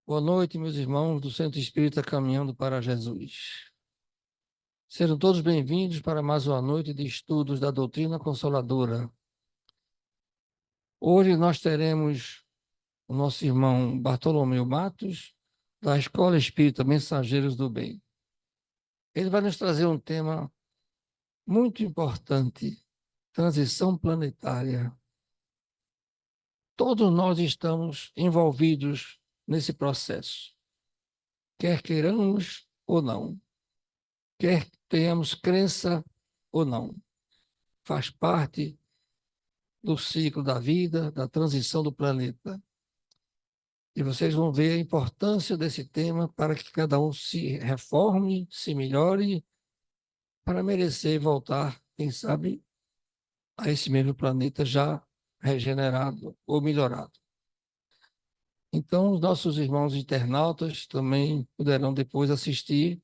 Boa noite, meus irmãos do Centro Espírita Caminhando para Jesus. Sejam todos bem-vindos para mais uma noite de estudos da doutrina consoladora. Hoje nós teremos o nosso irmão Bartolomeu Matos, da Escola Espírita Mensageiros do Bem. Ele vai nos trazer um tema muito importante: transição planetária. Todos nós estamos envolvidos nesse processo, quer queiramos ou não. Quer tenhamos crença ou não, faz parte do ciclo da vida, da transição do planeta. E vocês vão ver a importância desse tema para que cada um se reforme, se melhore, para merecer voltar, quem sabe, a esse mesmo planeta já regenerado ou melhorado. Então, os nossos irmãos internautas também poderão depois assistir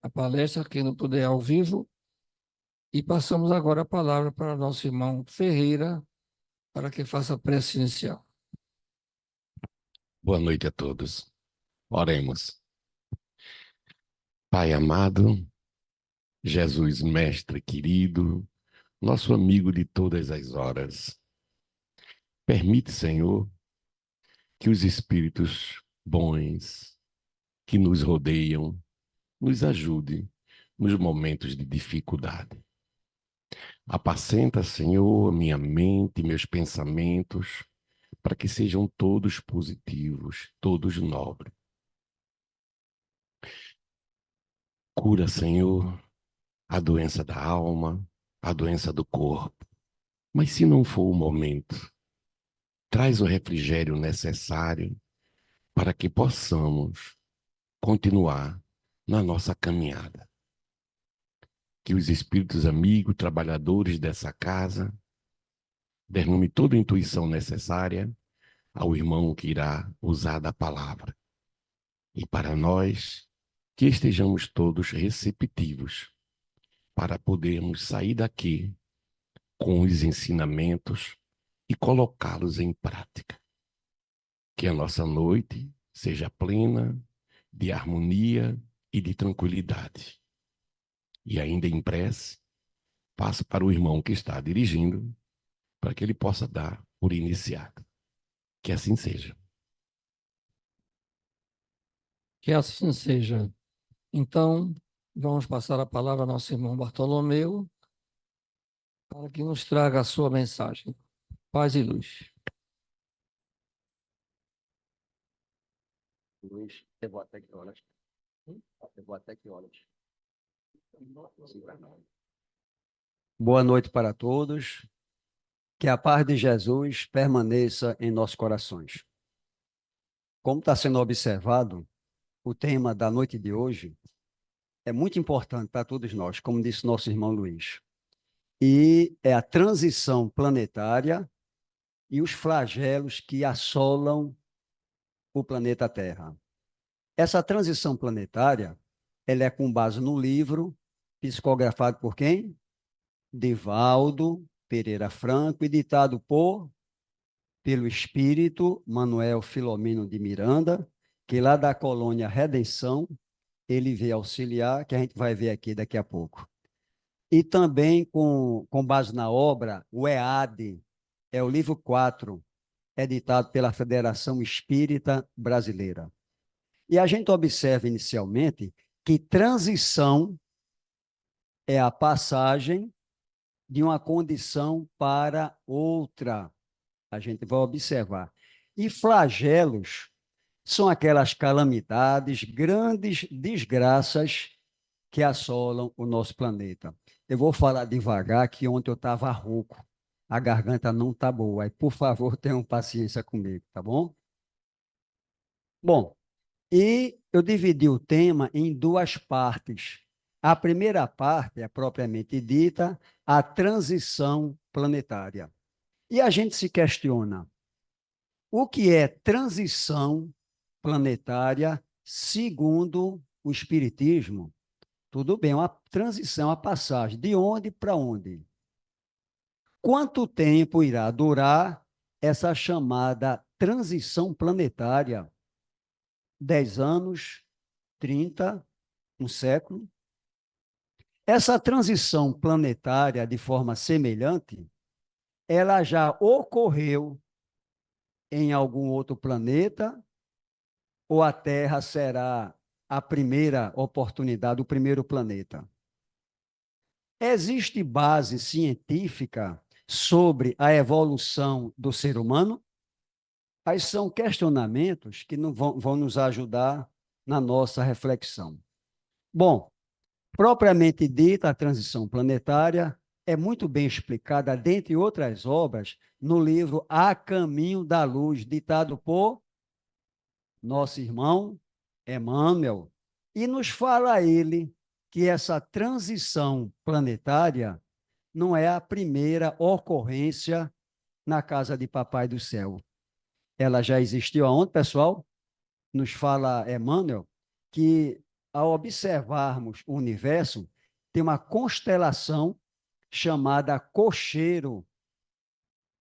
a palestra, quem não puder ao vivo. E passamos agora a palavra para o nosso irmão Ferreira, para que faça a prece inicial. Boa noite a todos. Oremos. Pai amado, Jesus Mestre querido, nosso amigo de todas as horas, permite, Senhor, que os espíritos bons que nos rodeiam nos ajude nos momentos de dificuldade. Apacenta, Senhor, minha mente e meus pensamentos, para que sejam todos positivos, todos nobres. Cura, Senhor, a doença da alma, a doença do corpo. Mas se não for o momento, traz o refrigério necessário para que possamos continuar na nossa caminhada. Que os espíritos amigos, trabalhadores dessa casa, derrame toda a intuição necessária ao irmão que irá usar da palavra. E para nós, que estejamos todos receptivos para podermos sair daqui com os ensinamentos e colocá-los em prática. Que a nossa noite seja plena de harmonia e de tranquilidade. E ainda em prece, passo para o irmão que está dirigindo, para que ele possa dar por iniciado. Que assim seja. Que assim seja. Então, vamos passar a palavra ao nosso irmão Bartolomeu, para que nos traga a sua mensagem. Paz e luz. Luiz, eu vou até que horas? Eu vou até que horas? Boa noite para todos. Que a paz de Jesus permaneça em nossos corações. Como está sendo observado, o tema da noite de hoje é muito importante para todos nós, como disse nosso irmão Luiz. E é a transição planetária e os flagelos que assolam o planeta Terra. Essa transição planetária, ela é com base no livro psicografado por quem? Divaldo Pereira Franco, editado pelo espírito Manuel Filomeno de Miranda, que lá da colônia Redenção, ele veio auxiliar, que a gente vai ver aqui daqui a pouco. E também com base na obra, o EAD, é o livro 4, editado pela Federação Espírita Brasileira. E a gente observa inicialmente que transição é a passagem de uma condição para outra. A gente vai observar. E flagelos são aquelas calamidades, grandes desgraças que assolam o nosso planeta. Eu vou falar devagar, que ontem eu estava rouco. A garganta não está boa. Aí, por favor, tenham paciência comigo, tá bom? Bom, e eu dividi o tema em duas partes. A primeira parte é propriamente dita a transição planetária. E a gente se questiona, o que é transição planetária segundo o Espiritismo? Tudo bem, uma transição, uma passagem. De onde para onde? Quanto tempo irá durar essa chamada transição planetária? 10 anos, 30, um século. Essa transição planetária de forma semelhante, ela já ocorreu em algum outro planeta, ou a Terra será a primeira oportunidade, o primeiro planeta? Existe base científica sobre a evolução do ser humano? Aí são questionamentos que não vão nos ajudar na nossa reflexão. Bom, propriamente dita, a transição planetária é muito bem explicada, dentre outras obras, no livro A Caminho da Luz, ditado por nosso irmão Emmanuel. E nos fala ele que essa transição planetária não é a primeira ocorrência na casa de Papai do Céu. Ela já existiu aonde, pessoal? Nos fala Emmanuel que, ao observarmos o universo, tem uma constelação chamada Cocheiro.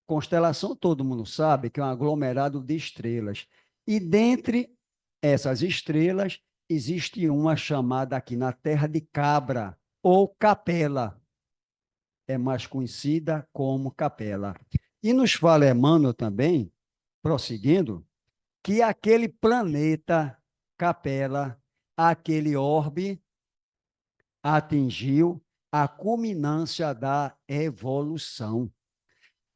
Constelação, todo mundo sabe, que é um aglomerado de estrelas. E dentre essas estrelas, existe uma chamada aqui na Terra de Cabra, ou Capela. É mais conhecida como Capela. E nos fala Emmanuel também, prosseguindo, que aquele planeta Capela, aquele orbe, atingiu a culminância da evolução,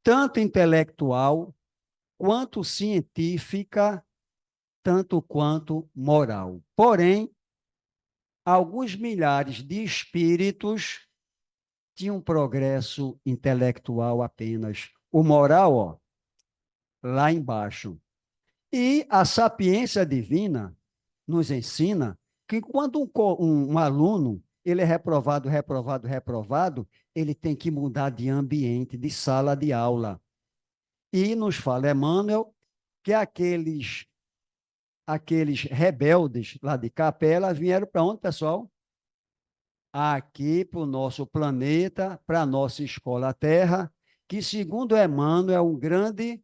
tanto intelectual, quanto científica, tanto quanto moral. Porém, alguns milhares de espíritos tinham progresso intelectual apenas. O moral, ó, lá embaixo. E a sapiência divina nos ensina que quando um aluno ele é reprovado, ele tem que mudar de ambiente, de sala de aula. E nos fala Emmanuel que aqueles rebeldes lá de Capela vieram para onde, pessoal? Aqui para o nosso planeta, para a nossa escola Terra, que, segundo Emmanuel, é um grande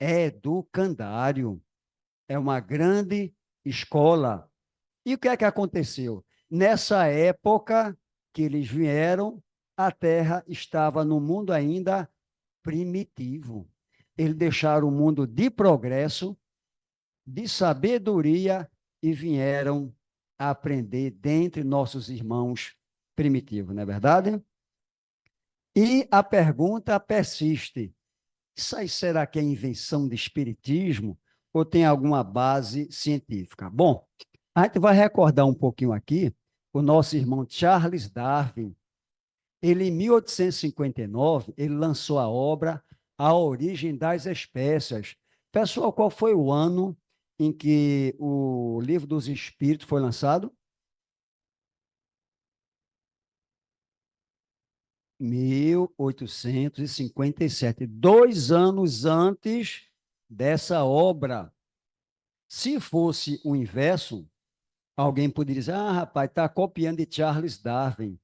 educandário, é uma grande escola. E o que é que aconteceu? Nessa época que eles vieram, a Terra estava no mundo ainda primitivo. Eles deixaram o mundo de progresso, de sabedoria, e vieram a aprender dentre nossos irmãos primitivos, não é verdade? E a pergunta persiste: isso aí será que é invenção de espiritismo ou tem alguma base científica? Bom, a gente vai recordar um pouquinho aqui o nosso irmão Charles Darwin. Ele, em 1859, ele lançou a obra A Origem das Espécies. Pessoal, qual foi o ano em que o Livro dos Espíritos foi lançado? 1857, 2 anos antes dessa obra. Se fosse o inverso, alguém poderia dizer, rapaz, está copiando de Charles Darwin.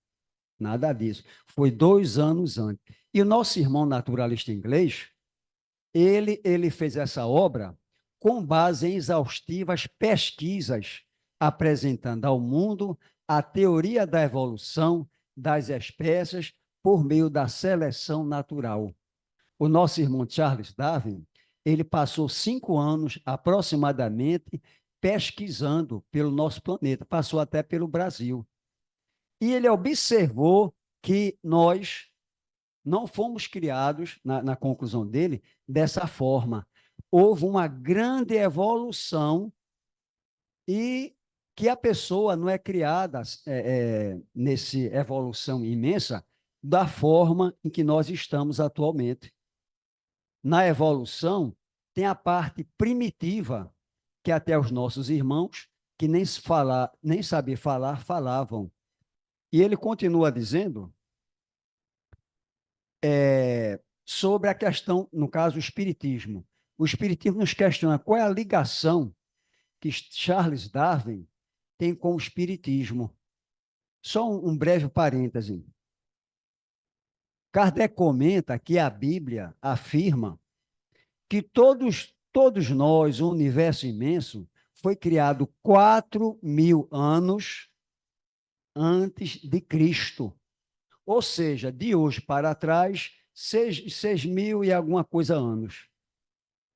Nada disso. Foi 2 anos antes. E o nosso irmão naturalista inglês, ele fez essa obra com base em exaustivas pesquisas, apresentando ao mundo a teoria da evolução das espécies por meio da seleção natural. O nosso irmão Charles Darwin, ele passou 5 anos aproximadamente pesquisando pelo nosso planeta, passou até pelo Brasil. E ele observou que nós não fomos criados, na conclusão dele, dessa forma. Houve uma grande evolução e que a pessoa não é criada nessa evolução imensa da forma em que nós estamos atualmente. Na evolução, tem a parte primitiva, que até os nossos irmãos, que nem saber falar, falavam. E ele continua dizendo sobre a questão, no caso, o espiritismo. O espiritismo nos questiona qual é a ligação que Charles Darwin tem com o espiritismo. Só um breve parêntese. Kardec comenta que a Bíblia afirma que todos nós, o universo imenso, foi criado 4.000 anos antes de Cristo. Ou seja, de hoje para trás, 6.000 e alguma coisa anos.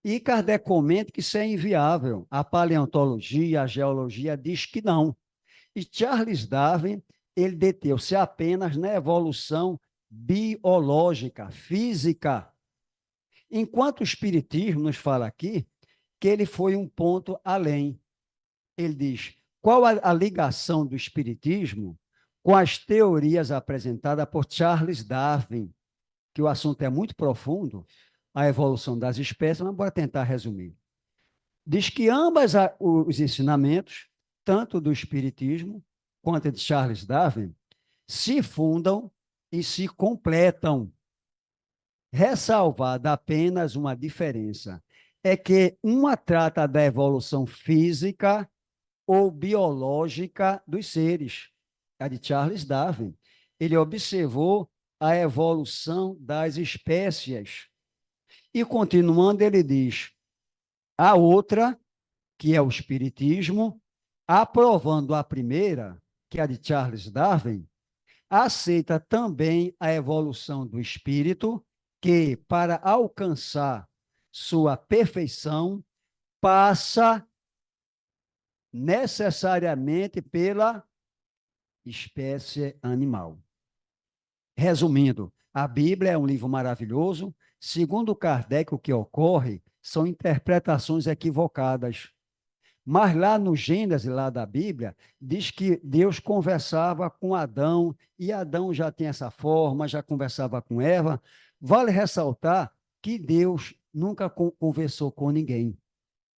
E Kardec comenta que isso é inviável. A paleontologia, a geologia diz que não. E Charles Darwin, ele deteu-se apenas na evolução biológica, física. Enquanto o Espiritismo nos fala aqui que ele foi um ponto além. Ele diz, qual a ligação do Espiritismo com as teorias apresentadas por Charles Darwin? Que o assunto é muito profundo, a evolução das espécies, mas bora tentar resumir. Diz que ambos os ensinamentos, tanto do Espiritismo quanto de Charles Darwin, se fundam e se completam. Ressalvada apenas uma diferença, é que uma trata da evolução física ou biológica dos seres. A de Charles Darwin. Ele observou a evolução das espécies. E continuando, ele diz, a outra, que é o Espiritismo, aprovando a primeira, que é a de Charles Darwin, aceita também a evolução do espírito, que, para alcançar sua perfeição, passa necessariamente pela espécie animal. Resumindo, a Bíblia é um livro maravilhoso. Segundo Kardec, o que ocorre são interpretações equivocadas. Mas lá no Gênesis, lá da Bíblia, diz que Deus conversava com Adão, e Adão já tem essa forma, já conversava com Eva. Vale ressaltar que Deus nunca conversou com ninguém.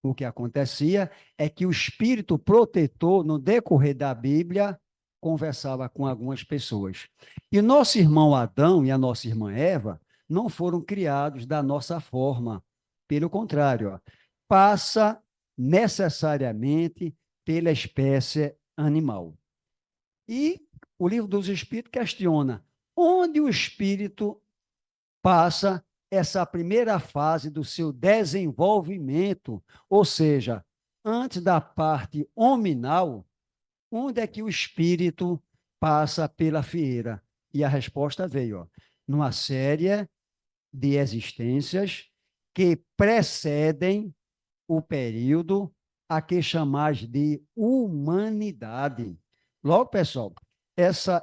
O que acontecia é que o espírito protetor, no decorrer da Bíblia, conversava com algumas pessoas. E nosso irmão Adão e a nossa irmã Eva não foram criados da nossa forma. Pelo contrário, ó, passa necessariamente pela espécie animal. E o Livro dos Espíritos questiona onde o espírito passa essa primeira fase do seu desenvolvimento, ou seja, antes da parte hominal, onde é que o espírito passa pela fieira? E a resposta veio, ó, numa série de existências que precedem o período a que chamais de humanidade. Logo, pessoal, essa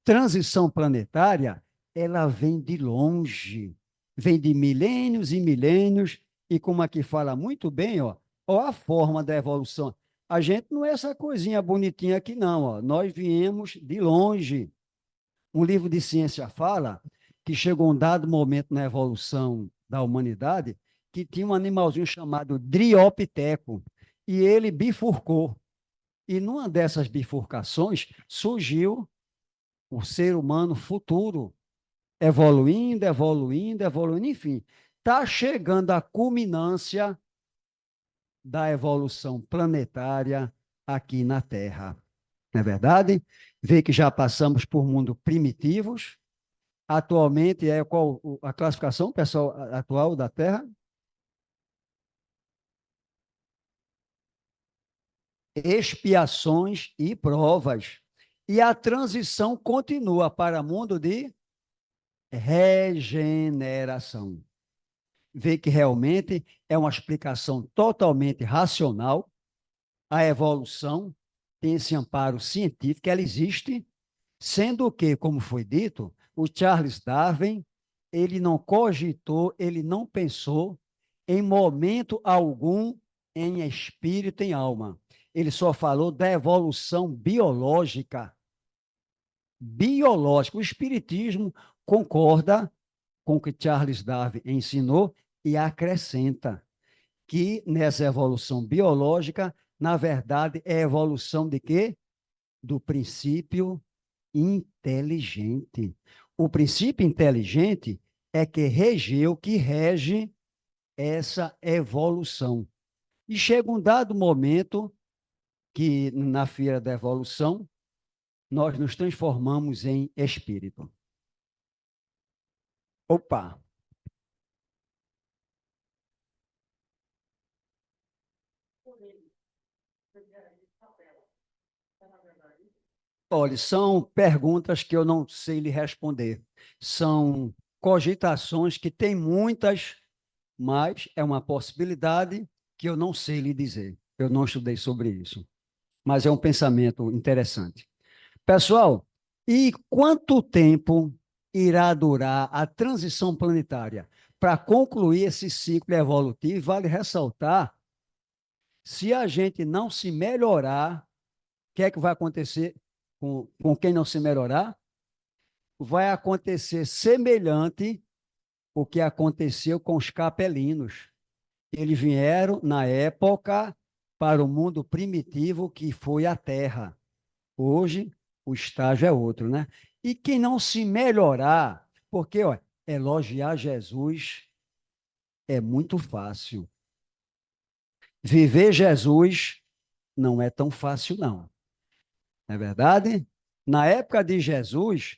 transição planetária, ela vem de longe, vem de milênios e milênios, e como aqui fala muito bem, ó a forma da evolução. A gente não é essa coisinha bonitinha aqui, não. Ó. Nós viemos de longe. Um livro de ciência fala que chegou um dado momento na evolução da humanidade que tinha um animalzinho chamado Driopiteco, e ele bifurcou. E numa dessas bifurcações surgiu o ser humano futuro, evoluindo, evoluindo, evoluindo, enfim. Está chegando a culminância da evolução planetária aqui na Terra. Não é verdade? Vê que já passamos por mundos primitivos. Atualmente, qual a classificação, pessoal, atual da Terra? Expiações e provas. E a transição continua para mundo de regeneração. Vê que realmente é uma explicação totalmente racional. A evolução tem esse amparo científico, ela existe, sendo que, como foi dito, o Charles Darwin, ele não cogitou, ele não pensou em momento algum em espírito, em alma. Ele só falou da evolução biológica. Biológica. O espiritismo concorda com o que Charles Darwin ensinou e acrescenta que nessa evolução biológica, na verdade, é evolução de quê? Do princípio inteligente. O princípio inteligente é que regeu, que rege essa evolução. E chega um dado momento que, na feira da evolução, nós nos transformamos em espírito. Opa! Olha, são perguntas que eu não sei lhe responder. São cogitações que tem muitas, mas é uma possibilidade que eu não sei lhe dizer. Eu não estudei sobre isso. Mas é um pensamento interessante. Pessoal, e quanto tempo irá durar a transição planetária? Para concluir esse ciclo evolutivo, vale ressaltar, se a gente não se melhorar, o que é que vai acontecer com quem não se melhorar? Vai acontecer semelhante o que aconteceu com os capelinos. Eles vieram, na época, para o mundo primitivo que foi a Terra. Hoje, o estágio é outro, né? E quem não se melhorar, porque, ó, elogiar Jesus é muito fácil. Viver Jesus não é tão fácil, não. Não é verdade? Na época de Jesus,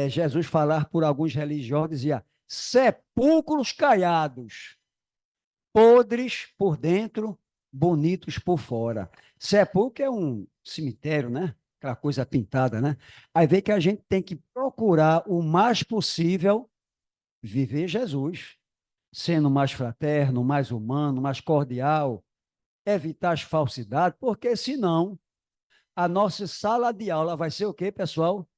Jesus falar por alguns religiosos dizia sepulcros caiados, podres por dentro, bonitos por fora. Sepulcro é um cemitério, né? Aquela coisa pintada, né? Aí vê que a gente tem que procurar o mais possível viver Jesus, sendo mais fraterno, mais humano, mais cordial, evitar as falsidades, porque senão a nossa sala de aula vai ser o quê, pessoal?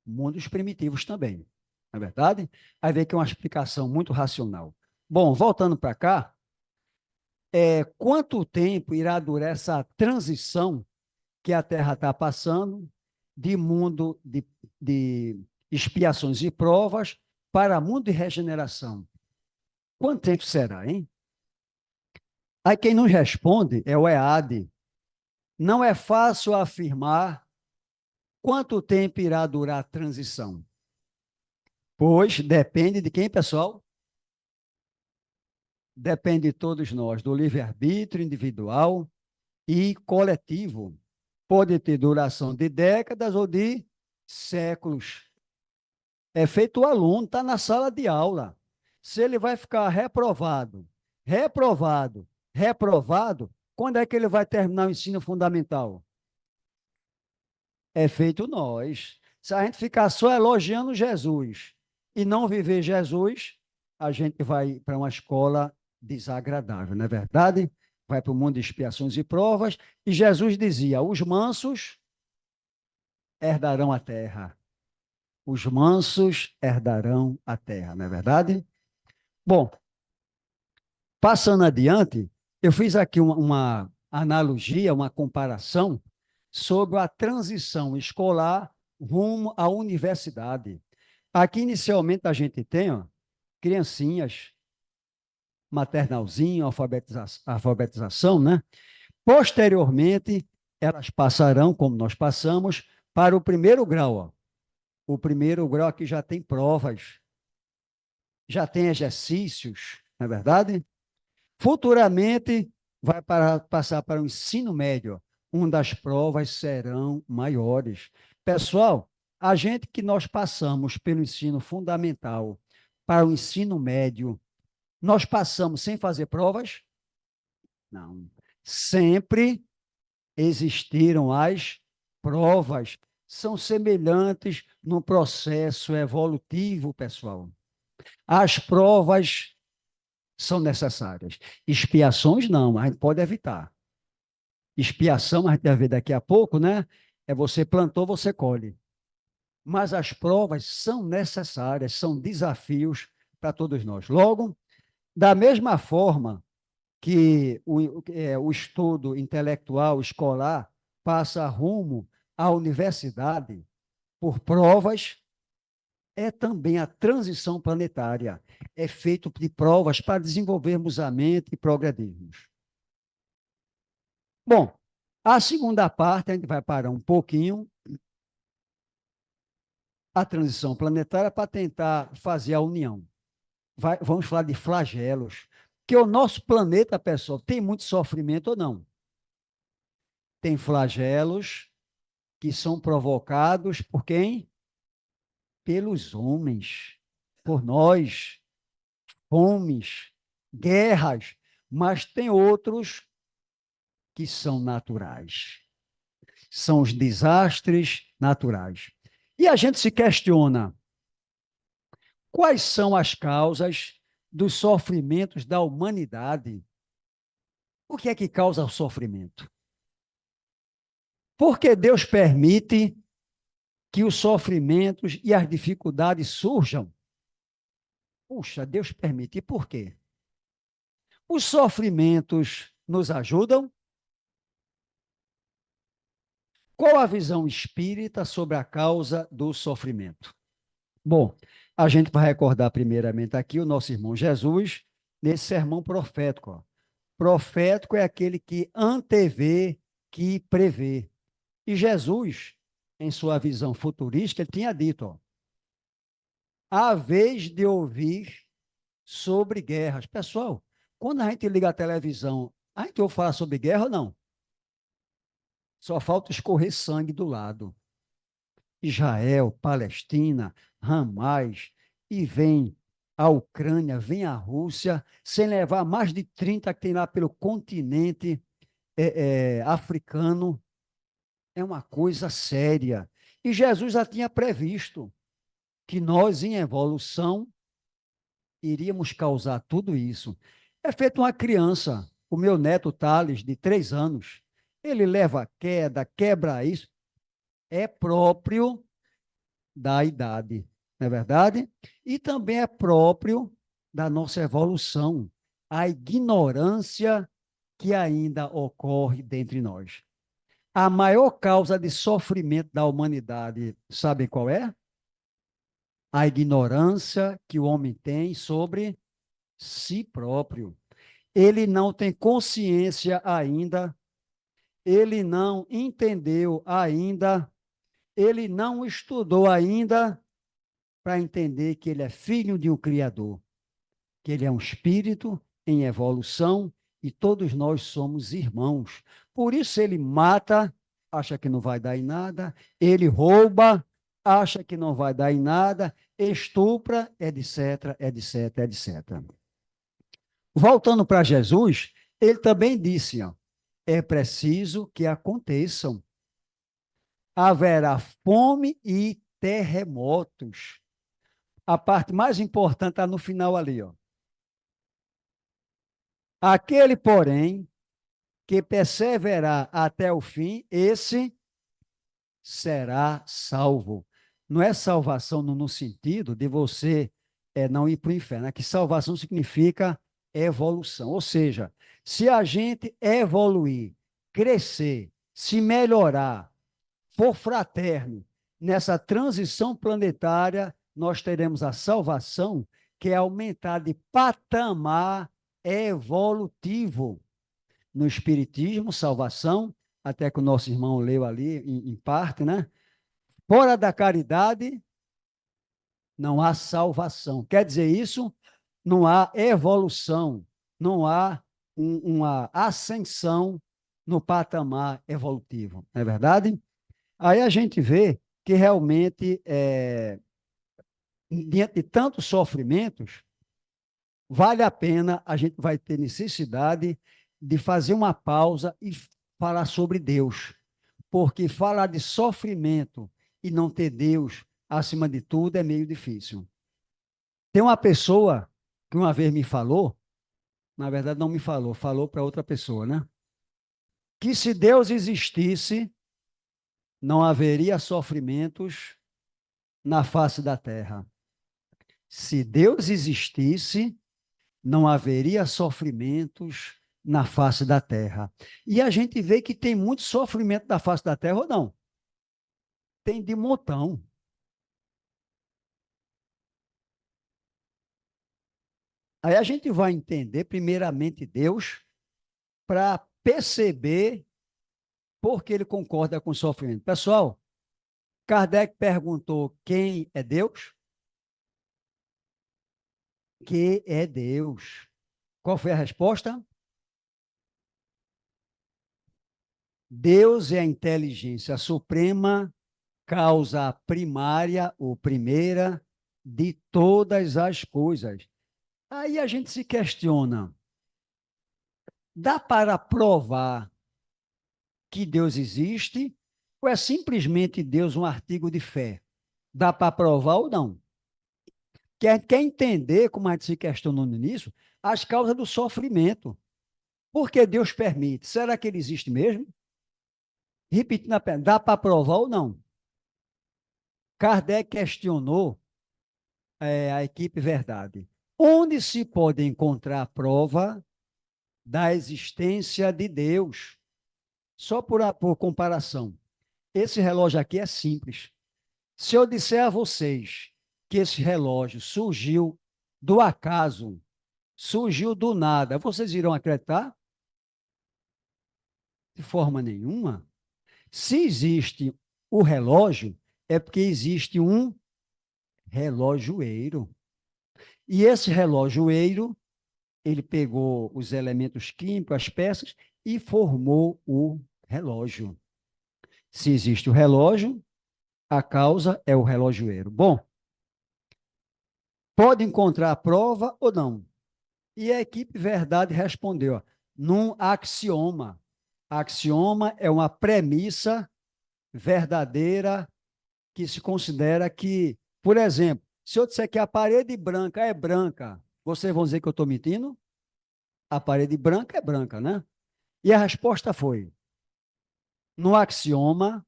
Mundos primitivos também, não é verdade? Aí vê que é uma explicação muito racional. Bom, voltando para cá, quanto tempo irá durar essa transição que a Terra está passando de mundo de expiações e provas para mundo de regeneração? Quanto tempo será, hein? Aí quem nos responde é o EAD. Não é fácil afirmar quanto tempo irá durar a transição, pois depende de quem, pessoal? Depende de todos nós, do livre-arbítrio individual e coletivo. Pode ter duração de décadas ou de séculos. É feito o aluno, está na sala de aula. Se ele vai ficar reprovado, reprovado, reprovado, quando é que ele vai terminar o ensino fundamental? É feito nós. Se a gente ficar só elogiando Jesus e não viver Jesus, a gente vai para uma escola desagradável, não é verdade? Vai para o mundo de expiações e provas. E Jesus dizia: os mansos herdarão a terra. Os mansos herdarão a terra, não é verdade? Bom, passando adiante, eu fiz aqui uma analogia, uma comparação sobre a transição escolar rumo à universidade. Aqui, inicialmente, a gente tem, ó, criancinhas, maternalzinho, alfabetização, né? Posteriormente, elas passarão, como nós passamos, para o primeiro grau. Ó. O primeiro grau aqui já tem provas, já tem exercícios, não é verdade? Futuramente, passar para o ensino médio, onde as provas serão maiores. Pessoal, a gente que nós passamos pelo ensino fundamental para o ensino médio, nós passamos sem fazer provas? Não. Sempre existiram as provas. São semelhantes no processo evolutivo, pessoal. As provas são necessárias. Expiações, não, a gente pode evitar. Expiação, a gente vai ver daqui a pouco, né? É você plantou, você colhe. Mas as provas são necessárias, são desafios para todos nós. Logo, da mesma forma que o estudo intelectual, escolar, passa rumo à universidade por provas, é também a transição planetária. É feito de provas para desenvolvermos a mente e progredirmos. Bom, a segunda parte, a gente vai parar um pouquinho a transição planetária para tentar fazer a união. Vamos falar de flagelos. Que o nosso planeta, pessoal, tem muito sofrimento ou não? Tem flagelos que são provocados por quem? Pelos homens, por nós, fomes, guerras, mas tem outros que são naturais. são os desastres naturais. E a gente se questiona, quais são as causas dos sofrimentos da humanidade? O que é que causa o sofrimento? Por que Deus permite que os sofrimentos e as dificuldades surjam? Puxa, Deus permite. E por quê? Os sofrimentos nos ajudam? Qual a visão espírita sobre a causa do sofrimento? Bom, a gente vai recordar primeiramente aqui o nosso irmão Jesus, nesse sermão profético. Ó. Profético é aquele que antevê, que prevê. E Jesus, em sua visão futurística, ele tinha dito, ó, há vez de ouvir sobre guerras. Pessoal, quando a gente liga a televisão, a gente ouve falar sobre guerra ou não? Só falta escorrer sangue do lado. Israel, Palestina, Hamas, e vem a Ucrânia, vem a Rússia, sem levar mais de 30 que tem lá pelo continente africano. É uma coisa séria. E Jesus já tinha previsto que nós, em evolução, iríamos causar tudo isso. É feito uma criança, o meu neto Thales, de 3 anos, ele leva queda, quebra isso, é próprio da idade, não é verdade? E também é próprio da nossa evolução, a ignorância que ainda ocorre dentre nós. A maior causa de sofrimento da humanidade, sabe qual é? A ignorância que o homem tem sobre si próprio. Ele não tem consciência ainda, ele não entendeu ainda, ele não estudou ainda para entender que ele é filho de um Criador, que ele é um espírito em evolução e todos nós somos irmãos. Por isso ele mata, acha que não vai dar em nada, ele rouba, acha que não vai dar em nada, estupra, etc, etc, etc. Voltando para Jesus, ele também disse, ó, é preciso que aconteçam. Haverá fome e terremotos. A parte mais importante está no final ali, ó. Aquele, porém, que perseverar até o fim, esse será salvo. Não é salvação no sentido de você não ir para o inferno. Aqui salvação significa evolução. Ou seja, se a gente evoluir, crescer, se melhorar, for fraterno nessa transição planetária, nós teremos a salvação, que é aumentar de patamar evolutivo. No Espiritismo, salvação, até que o nosso irmão leu ali em parte, né? Fora da caridade, não há salvação. Quer dizer isso? Não há evolução, não há uma ascensão no patamar evolutivo, não é verdade? Aí a gente vê que realmente, diante de tantos sofrimentos, vale a pena, a gente vai ter necessidade de fazer uma pausa e falar sobre Deus. Porque falar de sofrimento e não ter Deus acima de tudo é meio difícil. Tem uma pessoa que uma vez me falou, na verdade não me falou, falou para outra pessoa, né? Que se Deus existisse, não haveria sofrimentos na face da terra. Se Deus existisse, não haveria sofrimentos na face da terra. E a gente vê que tem muito sofrimento na face da terra ou não? Tem de montão. Aí a gente vai entender, primeiramente, Deus, para perceber por que ele concorda com o sofrimento. Pessoal, Kardec perguntou quem é Deus? Que é Deus. Qual foi a resposta? Deus é a inteligência suprema, causa primária ou primeira de todas as coisas. Aí a gente se questiona, dá para provar que Deus existe Ou é simplesmente Deus um artigo de fé? Dá para provar ou não? Quer entender, como a gente se questionou no início, as causas do sofrimento. Por que Deus permite? Será que ele existe mesmo? Repetindo a pergunta, dá para provar ou não? Kardec questionou a equipe Verdade. Onde se pode encontrar a prova da existência de Deus? Só por comparação. Esse relógio aqui é simples. Se eu disser a vocês que esse relógio surgiu do acaso, surgiu do nada, vocês irão acreditar? De forma nenhuma. Se existe o relógio, é porque existe um relojoeiro. E esse relojoeiro, ele pegou os elementos químicos, as peças, e formou o relógio. Se existe o relógio, a causa é o relojoeiro. Bom, pode encontrar a prova ou não? E a equipe Verdade respondeu, ó, num axioma. Axioma é uma premissa verdadeira que se considera que, por exemplo, se eu disser que a parede branca é branca, vocês vão dizer que eu estou mentindo? A parede branca é branca, né? E a resposta foi, no axioma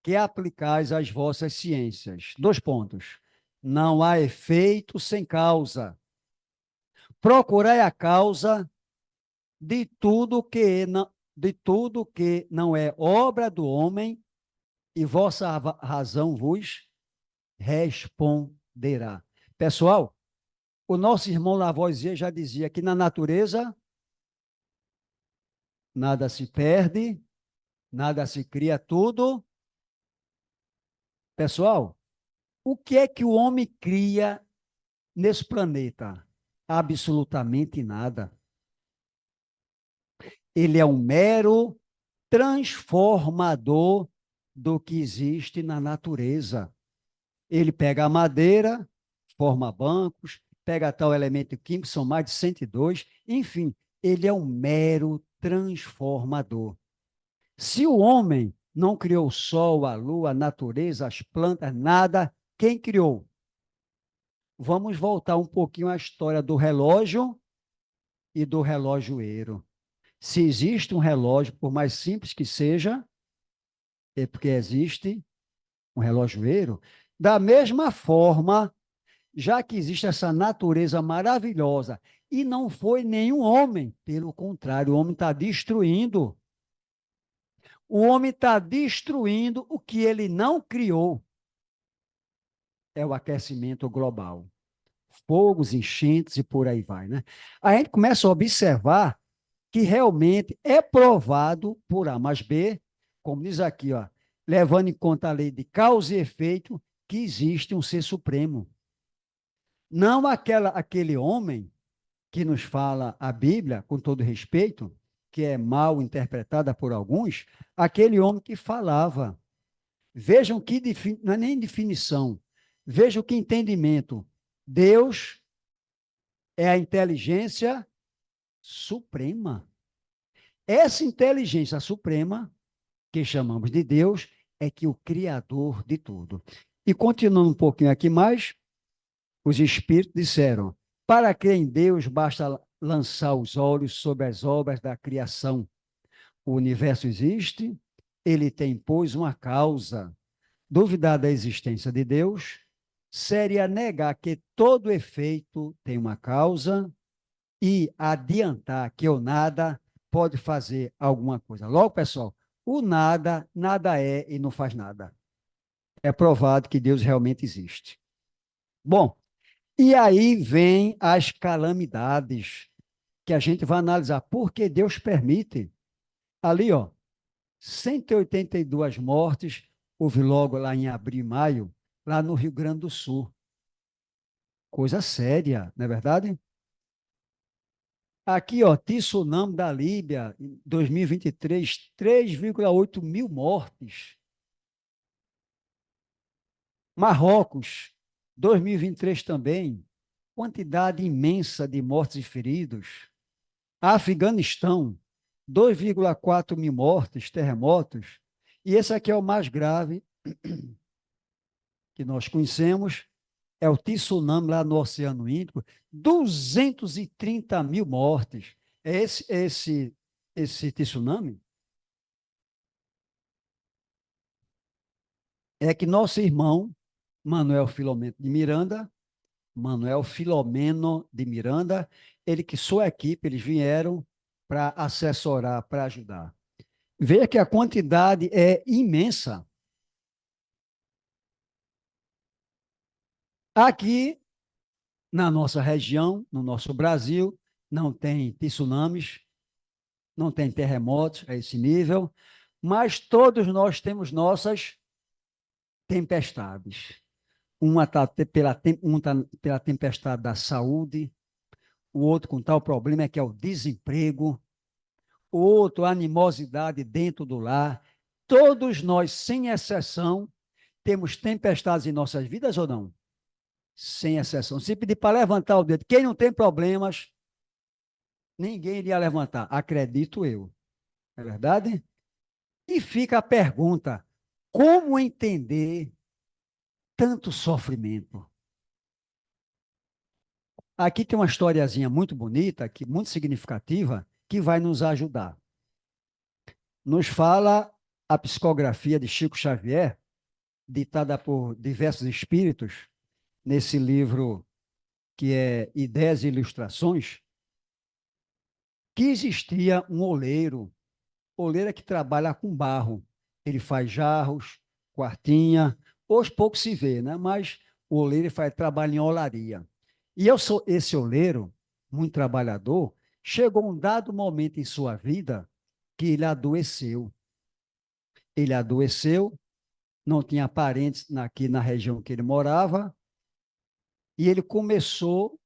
que aplicais às vossas ciências. 2 pontos. Não há efeito sem causa. Procurai a causa de tudo que não é obra do homem, e vossa razão vos responderá. Pessoal, o nosso irmão Lavoisier já dizia que na natureza nada se perde, nada se cria, tudo. Pessoal, o que é que o homem cria nesse planeta? Absolutamente nada. Ele é um mero transformador do que existe na natureza. Ele pega a madeira, forma bancos, pega tal elemento químico, são mais de 102, enfim, ele é um mero transformador. Se o homem não criou o sol, a lua, a natureza, as plantas, nada, quem criou? Vamos voltar um pouquinho à história do relógio e do relojoeiro. Se existe um relógio, por mais simples que seja, é porque existe um relojoeiro. Da mesma forma, já que existe essa natureza maravilhosa, e não foi nenhum homem, pelo contrário, o homem está destruindo. O homem está destruindo o que ele não criou. É o aquecimento global. Fogos, enchentes e por aí vai, né? A gente começa a observar que realmente é provado por A mais B, como diz aqui, ó, levando em conta a lei de causa e efeito, que existe um ser supremo. Não aquele homem que nos fala a Bíblia, com todo respeito, que é mal interpretada por alguns, aquele homem que falava. Vejam que não é nem definição, vejam que entendimento. Deus é a inteligência suprema. Essa inteligência suprema, que chamamos de Deus, é que o Criador de tudo. E continuando um pouquinho aqui mais, os espíritos disseram, para crer em Deus basta lançar os olhos sobre as obras da criação. O universo existe, ele tem, pois, uma causa. Duvidar da existência de Deus seria negar que todo efeito tem uma causa e adiantar que o nada pode fazer alguma coisa. Logo, pessoal, o nada, nada é e não faz nada. É provado que Deus realmente existe. Bom, e aí vem as calamidades, que a gente vai analisar por que Deus permite. Ali, ó, 182 mortes, houve logo lá em abril e maio, lá no Rio Grande do Sul. Coisa séria, não é verdade? Aqui, ó, tsunami da Líbia, em 2023, 3,8 mil mortes. Marrocos, 2023 também, quantidade imensa de mortos e feridos. Afeganistão, 2,4 mil mortes, terremotos. E esse aqui é o mais grave que nós conhecemos, é o tsunami lá no Oceano Índico, 230 mil mortes. É esse tsunami? É que nosso irmão, Manuel Filomeno de Miranda, ele que sua equipe, eles vieram para assessorar, para ajudar. Veja que a quantidade é imensa. Aqui, na nossa região, no nosso Brasil, não tem tsunamis, não tem terremotos a esse nível, mas todos nós temos nossas tempestades. Um está pela tempestade da saúde, o outro com tal problema que é o desemprego, o outro a animosidade dentro do lar. Todos nós, sem exceção, temos tempestades em nossas vidas ou não? Sem exceção. Se pedir para levantar o dedo, quem não tem problemas, ninguém iria levantar. Acredito eu. É verdade? E fica a pergunta: como entender tanto sofrimento? Aqui tem uma historiazinha muito bonita, muito significativa, que vai nos ajudar. Nos fala a psicografia de Chico Xavier, ditada por diversos espíritos, nesse livro que é Ideias e Ilustrações, que existia um oleiro é que trabalha com barro. Ele faz jarros, quartinha, hoje pouco se vê, né? Mas o oleiro faz trabalho em olaria. E esse oleiro, muito trabalhador, chegou um dado momento em sua vida que ele adoeceu. Ele adoeceu, não tinha parentes aqui na região que ele morava, e ele começou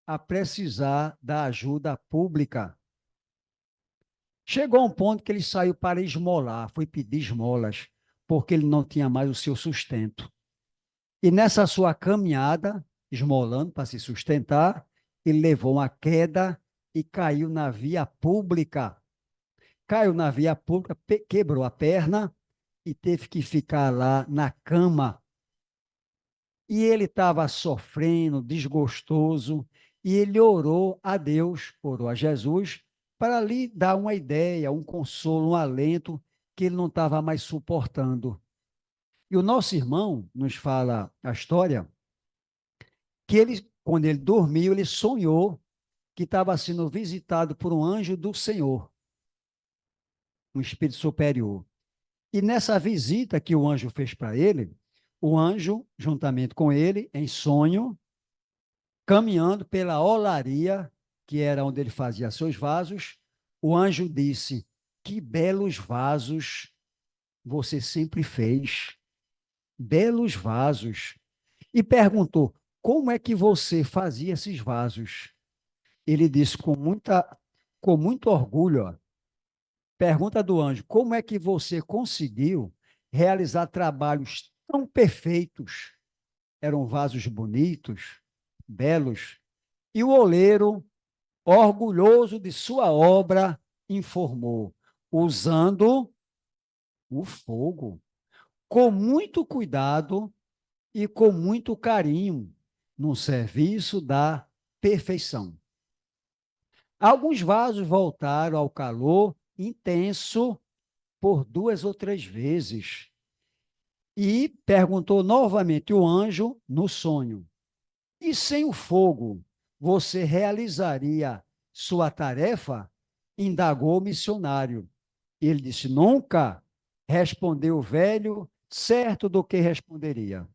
a precisar da ajuda pública. Chegou a um ponto que ele saiu para esmolar, foi pedir esmolas, porque ele não tinha mais o seu sustento. E nessa sua caminhada, esmolando para se sustentar, ele levou uma queda e caiu na via pública. Caiu na via pública, quebrou a perna e teve que ficar lá na cama. E ele estava sofrendo, desgostoso, e ele orou a Deus, orou a Jesus, para lhe dar uma ideia, um consolo, um alento que ele não estava mais suportando. E o nosso irmão nos fala a história que ele, quando ele dormiu, ele sonhou que estava sendo visitado por um anjo do Senhor, um espírito superior. E nessa visita que o anjo fez para ele, o anjo, juntamente com ele, em sonho, caminhando pela olaria, que era onde ele fazia seus vasos, o anjo disse: que belos vasos você sempre fez. Belos vasos. E perguntou: como é que você fazia esses vasos? Ele disse com muito orgulho, ó, pergunta do anjo: como é que você conseguiu realizar trabalhos tão perfeitos? Eram vasos bonitos, belos. E o oleiro, orgulhoso de sua obra, informou: usando o fogo, com muito cuidado e com muito carinho, no serviço da perfeição. Alguns vasos voltaram ao calor intenso por 2 ou 3 vezes. E perguntou novamente o anjo no sonho: e sem o fogo, você realizaria sua tarefa? Indagou o missionário. Ele disse: nunca. Respondeu o velho, certo do que responderia.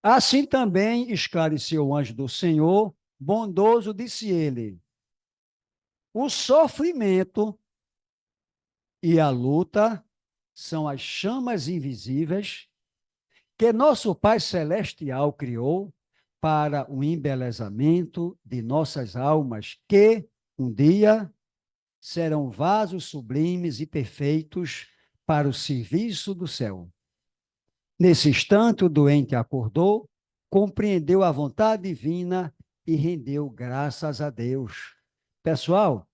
Assim também esclareceu o anjo do Senhor, bondoso, disse ele: o sofrimento e a luta são as chamas invisíveis que nosso Pai Celestial criou para o embelezamento de nossas almas, que um dia serão vasos sublimes e perfeitos para o serviço do céu. Nesse instante, o doente acordou, compreendeu a vontade divina e rendeu graças a Deus. Pessoal,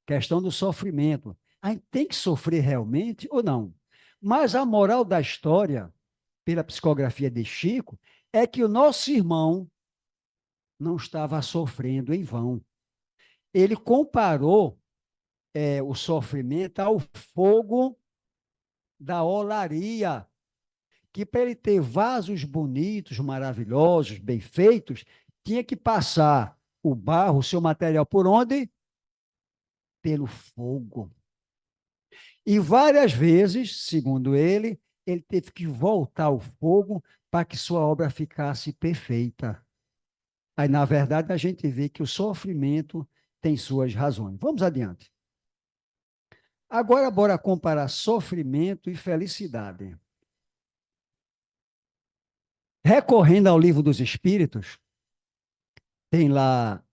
questão do sofrimento. A gente tem que sofrer realmente ou não? Mas a moral da história, pela psicografia de Chico, é que o nosso irmão não estava sofrendo em vão. Ele comparou o sofrimento ao fogo da olaria, que para ele ter vasos bonitos, maravilhosos, bem feitos, tinha que passar o barro, o seu material, por onde? Pelo fogo. E várias vezes, segundo ele teve que voltar ao fogo para que sua obra ficasse perfeita. Aí, na verdade, a gente vê que o sofrimento tem suas razões. Vamos adiante. Agora, bora comparar sofrimento e felicidade. Recorrendo ao Livro dos Espíritos, tem lá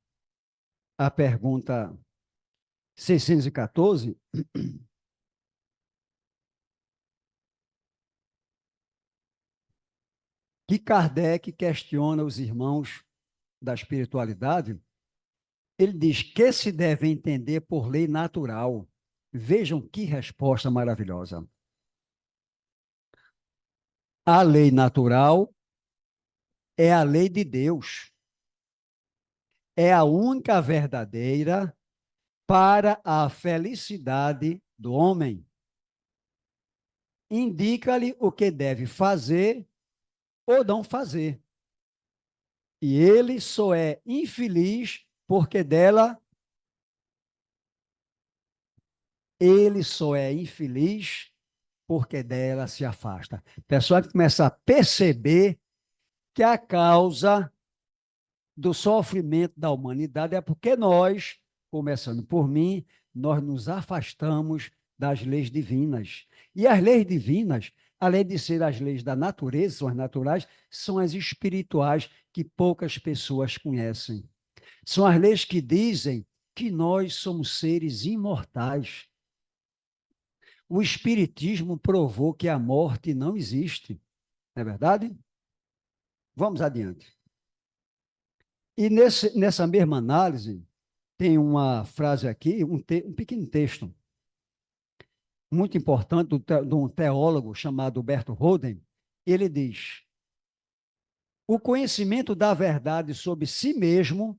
a pergunta 614, que Kardec questiona os irmãos da espiritualidade. Ele diz que se deve entender por lei natural. Vejam que resposta maravilhosa. A lei natural é a lei de Deus. É a única verdadeira para a felicidade do homem. Indica-lhe o que deve fazer ou não fazer. E ele só é infeliz porque dela. Ele só é infeliz porque dela se afasta. O pessoal começa a perceber que a causa do sofrimento da humanidade é porque nós, começando por mim, nós nos afastamos das leis divinas. E as leis divinas, além de ser as leis da natureza, são as naturais, são as espirituais que poucas pessoas conhecem. São as leis que dizem que nós somos seres imortais. O Espiritismo provou que a morte não existe. Não é verdade? Vamos adiante. E nessa mesma análise, tem uma frase aqui, um pequeno texto, muito importante, de um teólogo chamado Berto Roden. Ele diz: o conhecimento da verdade sobre si mesmo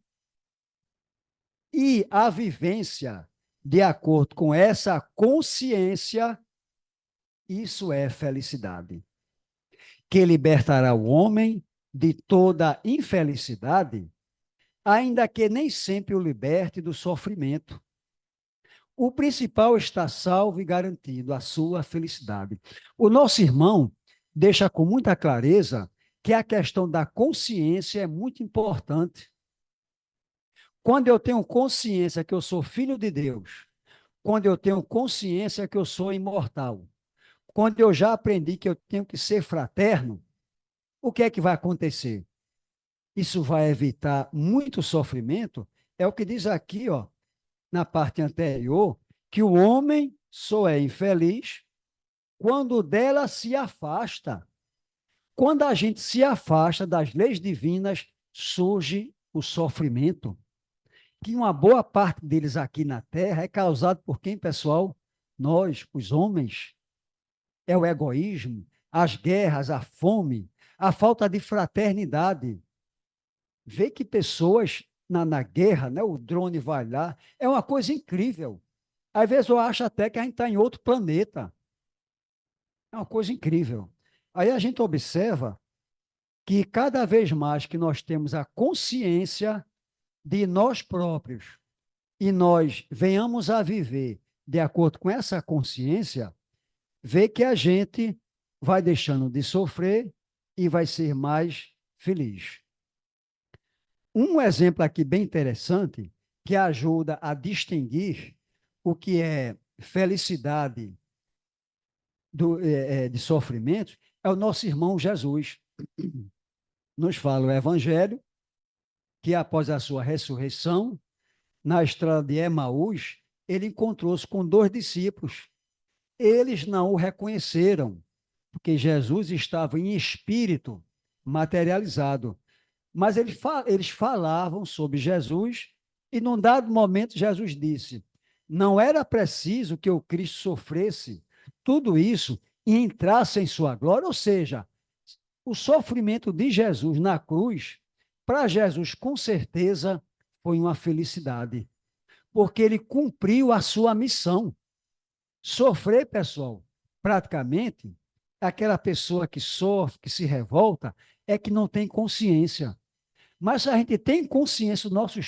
e a vivência de acordo com essa consciência, isso é felicidade, que libertará o homem de toda infelicidade, ainda que nem sempre o liberte do sofrimento. O principal está salvo e garantido, a sua felicidade. O nosso irmão deixa com muita clareza que a questão da consciência é muito importante. Quando eu tenho consciência que eu sou filho de Deus, quando eu tenho consciência que eu sou imortal, quando eu já aprendi que eu tenho que ser fraterno, o que é que vai acontecer? Isso vai evitar muito sofrimento. É o que diz aqui, ó, na parte anterior, que o homem só é infeliz quando dela se afasta. Quando a gente se afasta das leis divinas, surge o sofrimento, que uma boa parte deles aqui na Terra é causado por quem, pessoal? Nós, os homens. É o egoísmo, as guerras, a fome, a falta de fraternidade. Vê que pessoas na guerra, né, o drone vai lá, é uma coisa incrível. Às vezes eu acho até que a gente está em outro planeta. É uma coisa incrível. Aí a gente observa que cada vez mais que nós temos a consciência de nós próprios e nós venhamos a viver de acordo com essa consciência, vê que a gente vai deixando de sofrer e vai ser mais feliz. Um exemplo aqui bem interessante, que ajuda a distinguir o que é felicidade de sofrimento, é o nosso irmão Jesus. Nos fala o Evangelho que após a sua ressurreição, na estrada de Emaús, ele encontrou-se com 2 discípulos. Eles não o reconheceram, porque Jesus estava em espírito materializado. Mas eles falavam sobre Jesus e, num dado momento, Jesus disse: Não era preciso que o Cristo sofresse tudo isso e entrasse em sua glória, ou seja, o sofrimento de Jesus na cruz, para Jesus, com certeza, foi uma felicidade, porque ele cumpriu a sua missão. Sofrer, pessoal, praticamente, aquela pessoa que sofre, que se revolta, é que não tem consciência. Mas se a gente tem consciência do nosso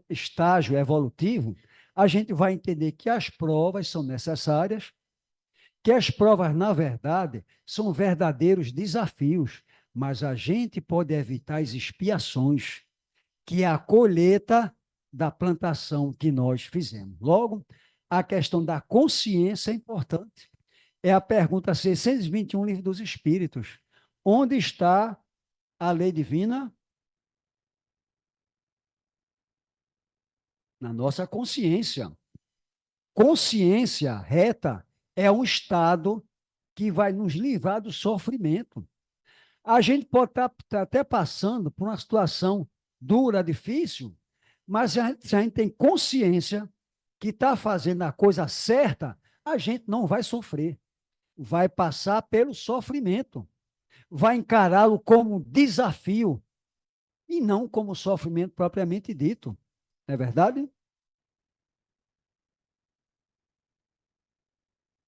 estágio evolutivo, a gente vai entender que as provas são necessárias, que as provas, na verdade, são verdadeiros desafios, mas a gente pode evitar as expiações, que é a colheita da plantação que nós fizemos. Logo, a questão da consciência é importante. É a pergunta 621, Livro dos Espíritos. Onde está a lei divina? Na nossa consciência. Consciência reta é um estado que vai nos livrar do sofrimento. A gente pode estar até passando por uma situação dura, difícil, mas se a gente tem consciência que está fazendo a coisa certa, a gente não vai sofrer. Vai passar pelo sofrimento. Vai encará-lo como desafio e não como sofrimento propriamente dito. Não é verdade?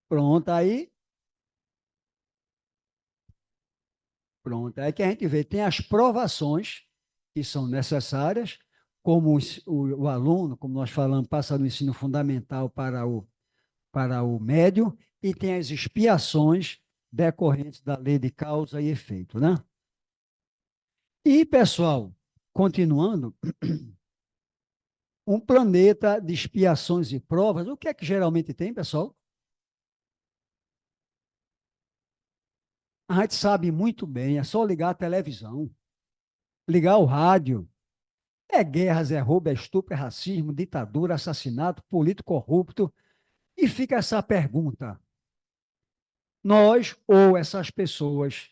Pronto, aí. Pronto, aí que a gente vê, tem as provações que são necessárias, como o aluno, como nós falamos, passa do ensino fundamental para o médio, e tem as expiações decorrentes da lei de causa e efeito, né? E, pessoal, continuando, um planeta de expiações e provas, o que é que geralmente tem, pessoal? A gente sabe muito bem, é só ligar a televisão, ligar o rádio. É guerras, é roubo, é estupro, é racismo, ditadura, assassinato, político corrupto. E fica essa pergunta: nós ou essas pessoas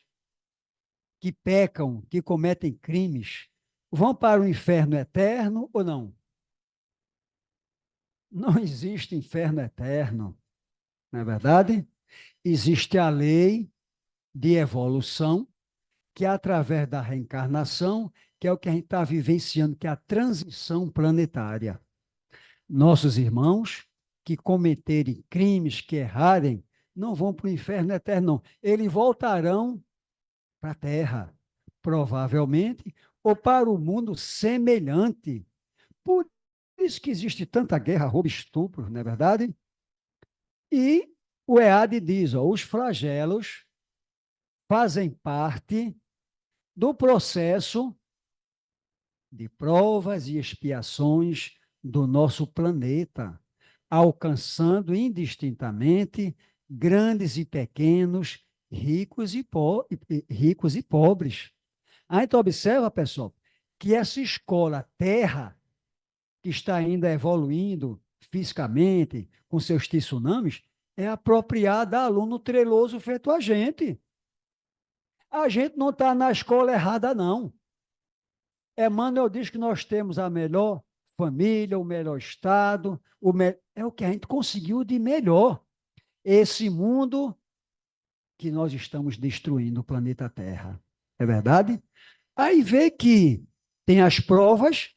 que pecam, que cometem crimes, vão para o inferno eterno ou não? Não existe inferno eterno, não é verdade? Existe a lei de evolução, que é através da reencarnação, que é o que a gente está vivenciando, que é a transição planetária. Nossos irmãos que cometerem crimes, que errarem, não vão para o inferno eterno, não. Eles voltarão para a Terra, provavelmente, ou para o mundo semelhante. Por isso que existe tanta guerra, roubo, estupro, não é verdade? E o EAD diz, ó, os flagelos fazem parte do processo de provas e expiações do nosso planeta, alcançando indistintamente grandes e pequenos, ricos e pobres. A gente observa, pessoal, que essa escola Terra, que está ainda evoluindo fisicamente, com seus tsunamis, é apropriada a aluno treloso feito a gente. A gente não está na escola errada, não. Emmanuel diz que nós temos a melhor família, o melhor estado, é o que a gente conseguiu de melhor. Esse mundo que nós estamos destruindo, o planeta Terra. É verdade? Aí vê que tem as provas,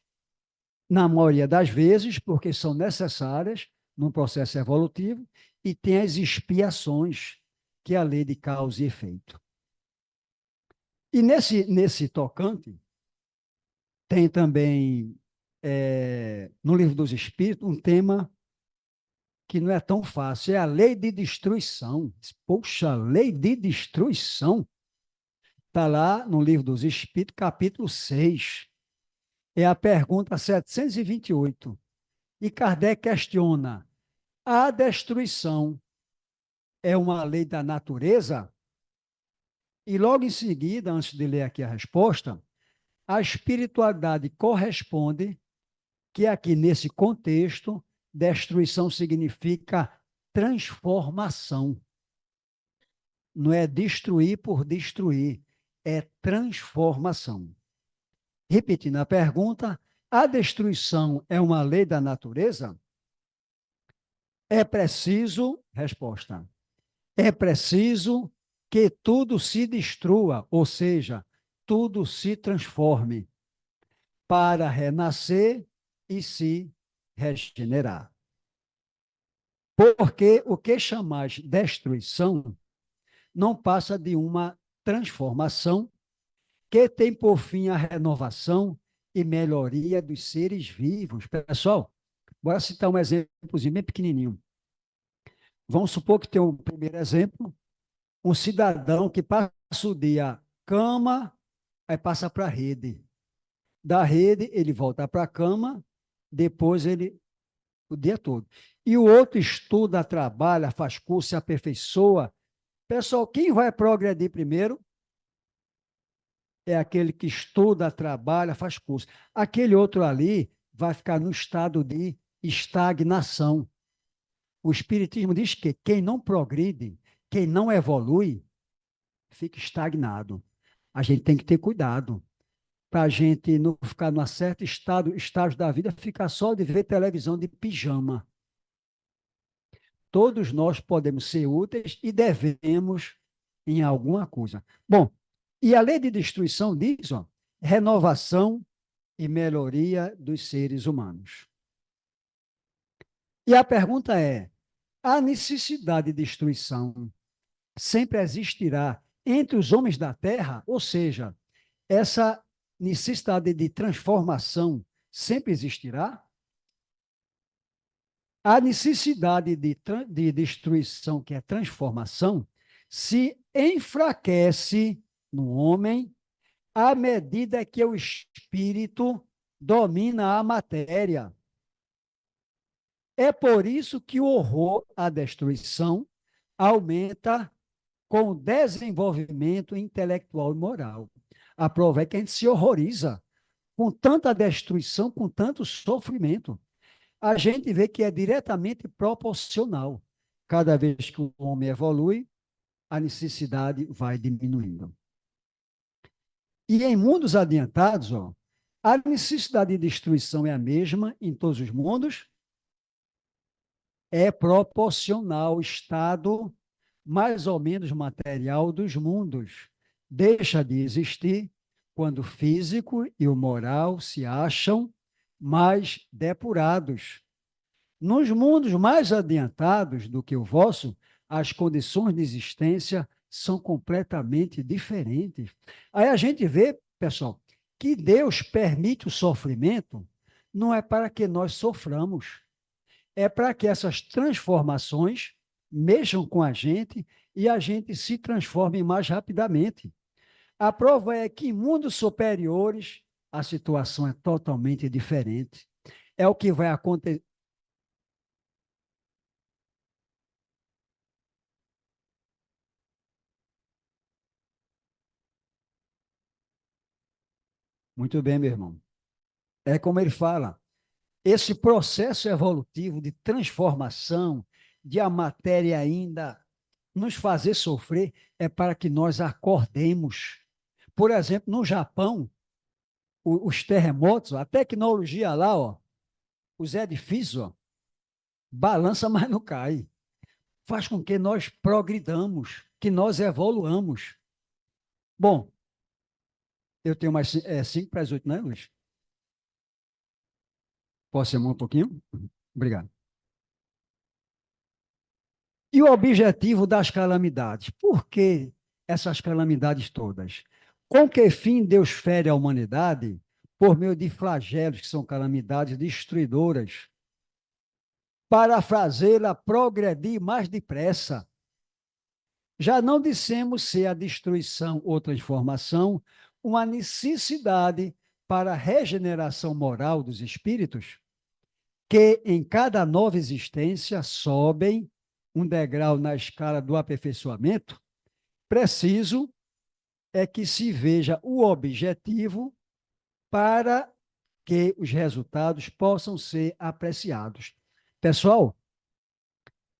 na maioria das vezes, porque são necessárias num processo evolutivo, e tem as expiações, que é a lei de causa e efeito. E nesse tocante, tem também, no Livro dos Espíritos, um tema que não é tão fácil, é a lei de destruição. Poxa, lei de destruição. Está lá no Livro dos Espíritos, capítulo 6. É a pergunta 728. E Kardec questiona: a destruição é uma lei da natureza? E logo em seguida, antes de ler aqui a resposta, a espiritualidade corresponde que aqui nesse contexto, destruição significa transformação. Não é destruir por destruir, é transformação. Repetindo a pergunta, a destruição é uma lei da natureza? É preciso, resposta, é preciso que tudo se destrua, ou seja, tudo se transforme para renascer e se regenerar. Porque o que chamais destruição não passa de uma transformação que tem por fim a renovação e melhoria dos seres vivos. Pessoal, bora citar um exemplozinho bem pequenininho. Vamos supor que tem um primeiro exemplo, um cidadão que passa o dia cama, aí passa para a rede. Da rede, ele volta para a cama, depois ele, o dia todo. E o outro estuda, trabalha, faz curso, se aperfeiçoa. Pessoal, quem vai progredir primeiro é aquele que estuda, trabalha, faz curso. Aquele outro ali vai ficar no estado de estagnação. O Espiritismo diz que quem não progride, quem não evolui, fica estagnado. A gente tem que ter cuidado para a gente não ficar num certo estágio da vida, ficar só de ver televisão de pijama. Todos nós podemos ser úteis e devemos em alguma coisa. Bom, e a lei de destruição diz, ó, renovação e melhoria dos seres humanos. E a pergunta é, a necessidade de destruição sempre existirá entre os homens da Terra? Ou seja, essa necessidade de transformação sempre existirá? A necessidade de destruição, que é transformação, se enfraquece no homem à medida que o espírito domina a matéria. É por isso que o horror à destruição aumenta com o desenvolvimento intelectual e moral. A prova é que a gente se horroriza com tanta destruição, com tanto sofrimento. A gente vê que é diretamente proporcional. Cada vez que o homem evolui, a necessidade vai diminuindo. E em mundos adiantados, ó, a necessidade de destruição é a mesma em todos os mundos, é proporcional ao estado mais ou menos material dos mundos. Deixa de existir quando o físico e o moral se acham mais depurados. Nos mundos mais adiantados do que o vosso, as condições de existência são completamente diferentes. Aí a gente vê, pessoal, que Deus permite o sofrimento não é para que nós soframos, é para que essas transformações mexam com a gente e a gente se transforme mais rapidamente. A prova é que em mundos superiores a situação é totalmente diferente. É o que vai acontecer. Muito bem, meu irmão. É como ele fala, esse processo evolutivo de transformação, de a matéria ainda nos fazer sofrer, é para que nós acordemos. Por exemplo, no Japão, os terremotos, a tecnologia lá, ó, os edifícios, ó, balança, mas não cai. Faz com que nós progridamos, que nós evoluamos. Bom, eu tenho mais 5 para as 8, né, Luiz? Posso ser um pouquinho? Obrigado. E o objetivo das calamidades? Por que essas calamidades todas? Com que fim Deus fere a humanidade? Por meio de flagelos, que são calamidades destruidoras, para fazê-la progredir mais depressa. Já não dissemos ser a destruição ou transformação uma necessidade para a regeneração moral dos espíritos, que em cada nova existência sobem um degrau na escala do aperfeiçoamento? Preciso é que se veja o objetivo para que os resultados possam ser apreciados. Pessoal,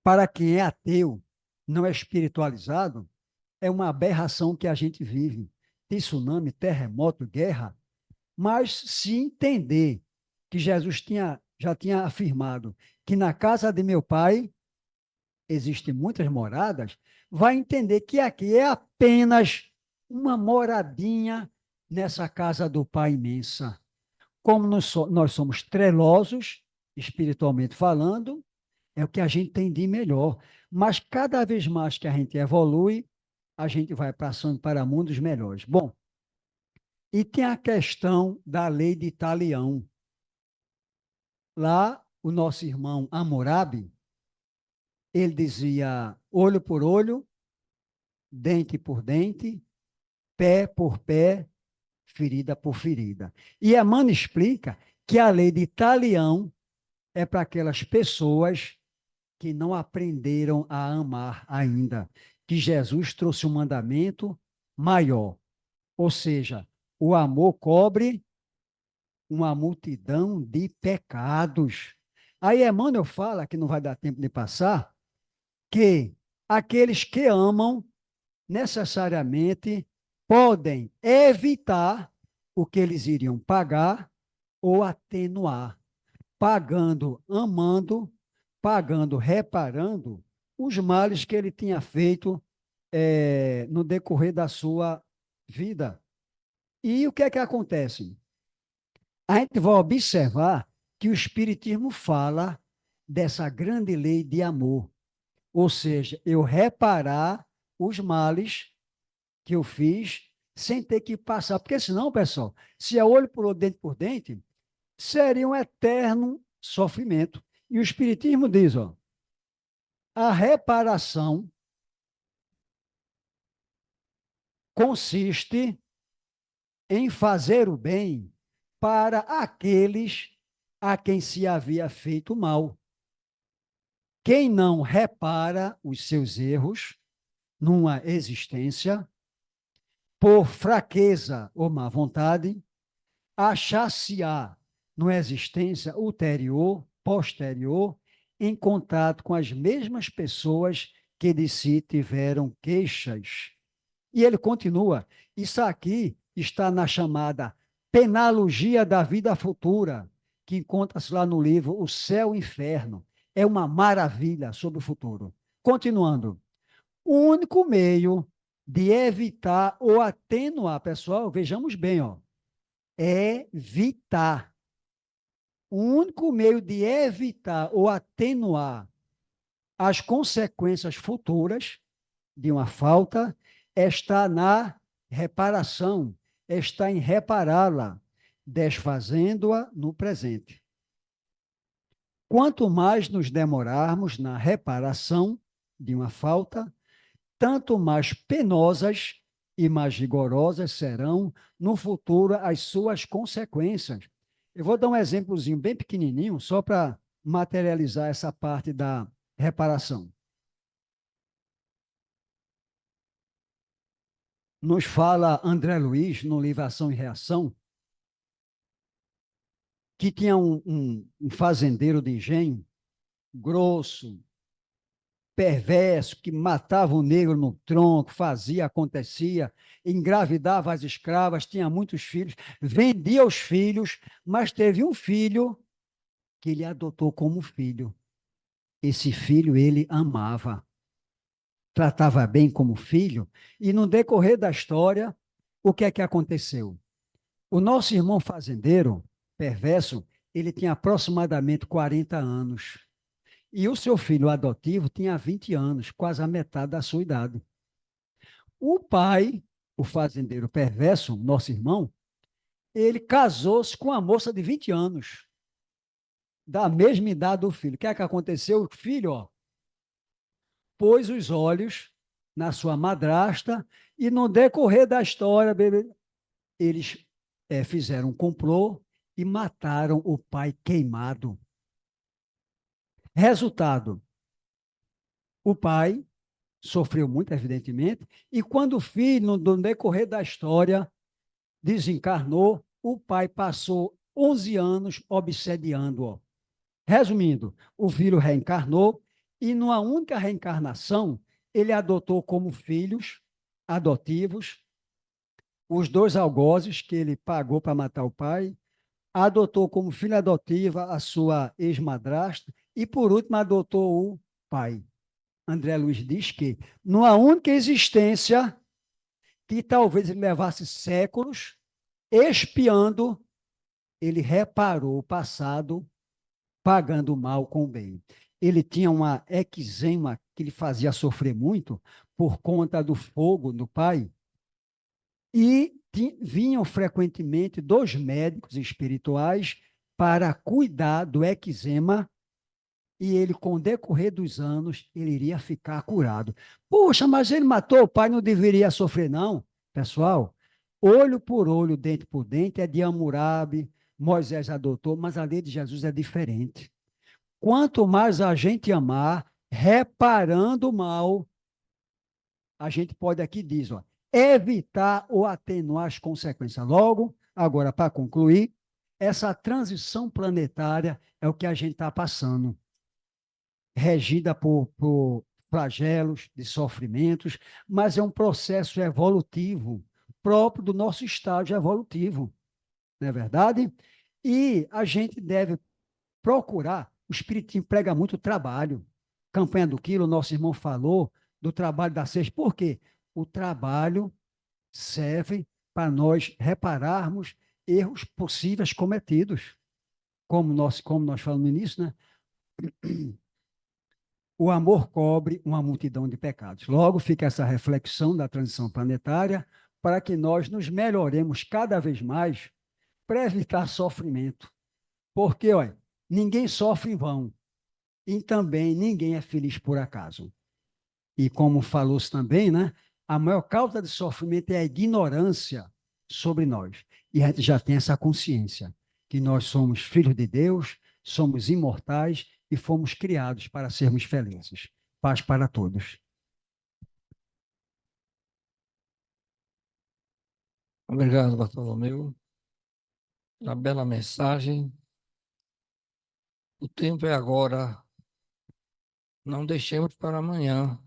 para quem é ateu, não é espiritualizado, é uma aberração que a gente vive. Tsunami, terremoto, guerra. Mas se entender que Jesus já tinha afirmado que na casa de meu pai existem muitas moradas, vai entender que aqui é apenas uma moradinha nessa casa do Pai imensa. Como nós somos trelosos, espiritualmente falando, é o que a gente tem de melhor. Mas cada vez mais que a gente evolui, a gente vai passando para mundos melhores. Bom, e tem a questão da lei de Talião. Lá, o nosso irmão Hammurabi, ele dizia olho por olho, dente por dente, pé por pé, ferida por ferida. E Emmanuel explica que a lei de Talião é para aquelas pessoas que não aprenderam a amar ainda, que Jesus trouxe um mandamento maior, ou seja, o amor cobre uma multidão de pecados. Aí Emmanuel fala, que não vai dar tempo de passar, que aqueles que amam necessariamente podem evitar o que eles iriam pagar ou atenuar, pagando, amando, pagando, reparando os males que ele tinha feito no decorrer da sua vida. E o que é que acontece? A gente vai observar que o Espiritismo fala dessa grande lei de amor, ou seja, eu reparar os males que eu fiz sem ter que passar, porque senão, pessoal, se é olho por olho, dente por dente, seria um eterno sofrimento. E o Espiritismo diz, ó, a reparação consiste em fazer o bem para aqueles a quem se havia feito mal. Quem não repara os seus erros numa existência, por fraqueza ou má vontade, achar-se-á numa existência ulterior, posterior, em contato com as mesmas pessoas que de si tiveram queixas. E ele continua, isso aqui está na chamada Penalogia da Vida Futura, que encontra-se lá no livro O Céu e o Inferno. É uma maravilha sobre o futuro. Continuando, o único meio de evitar ou atenuar, pessoal, vejamos bem, ó, evitar. O único meio de evitar ou atenuar as consequências futuras de uma falta está na reparação, está em repará-la, desfazendo-a no presente. Quanto mais nos demorarmos na reparação de uma falta, tanto mais penosas e mais rigorosas serão no futuro as suas consequências. Eu vou dar um exemplozinho bem pequenininho, só para materializar essa parte da reparação. Nos fala André Luiz, no livro Ação e Reação, que tinha um fazendeiro de engenho, grosso, perverso, que matava o negro no tronco, fazia, acontecia, engravidava as escravas, tinha muitos filhos, vendia os filhos, mas teve um filho que ele adotou como filho. Esse filho ele amava, tratava bem como filho, e no decorrer da história, o que é que aconteceu? O nosso irmão fazendeiro, perverso, ele tinha aproximadamente 40 anos. E o seu filho adotivo tinha 20 anos, quase a metade da sua idade. O pai, o fazendeiro perverso, nosso irmão, ele casou-se com uma moça de 20 anos, da mesma idade do filho. O que é que aconteceu? O filho, ó, pôs os olhos na sua madrasta e no decorrer da história, eles fizeram um complô e mataram o pai queimado. Resultado, o pai sofreu muito, evidentemente, e quando o filho, no decorrer da história, desencarnou, o pai passou 11 anos obsediando-o. Resumindo, o filho reencarnou e, numa única reencarnação, ele adotou como filhos adotivos os 2 algozes que ele pagou para matar o pai, adotou como filha adotiva a sua ex-madrasta e, por último, adotou o pai. André Luiz diz que, numa única existência, que talvez ele levasse séculos, expiando, ele reparou o passado, pagando o mal com o bem. Ele tinha uma eczema que lhe fazia sofrer muito por conta do fogo do pai, e vinham frequentemente 2 médicos espirituais para cuidar do eczema, e ele, com o decorrer dos anos, ele iria ficar curado. Poxa, mas ele matou o pai, não deveria sofrer, não. Pessoal, olho por olho, dente por dente, é de Hammurabi, Moisés adotou, mas a lei de Jesus é diferente. Quanto mais a gente amar, reparando o mal, a gente pode aqui diz, ó, evitar ou atenuar as consequências. Logo, agora, para concluir, essa transição planetária é o que a gente está passando, regida por flagelos de sofrimentos, mas é um processo evolutivo, próprio do nosso estágio evolutivo, não é verdade? E a gente deve procurar, o Espiritismo prega muito trabalho. Campanha do Quilo, nosso irmão falou do trabalho da sexta. Por quê? O trabalho serve para nós repararmos erros possíveis cometidos. Como nós falamos no início, né? O amor cobre uma multidão de pecados. Logo, fica essa reflexão da transição planetária para que nós nos melhoremos cada vez mais para evitar sofrimento. Porque, olha, ninguém sofre em vão e também ninguém é feliz por acaso. E como falou-se também, né? A maior causa de sofrimento é a ignorância sobre nós. E a gente já tem essa consciência que nós somos filhos de Deus, somos imortais e fomos criados para sermos felizes. Paz para todos. Obrigado, Bartolomeu, pela bela mensagem. O tempo é agora. Não deixemos para amanhã,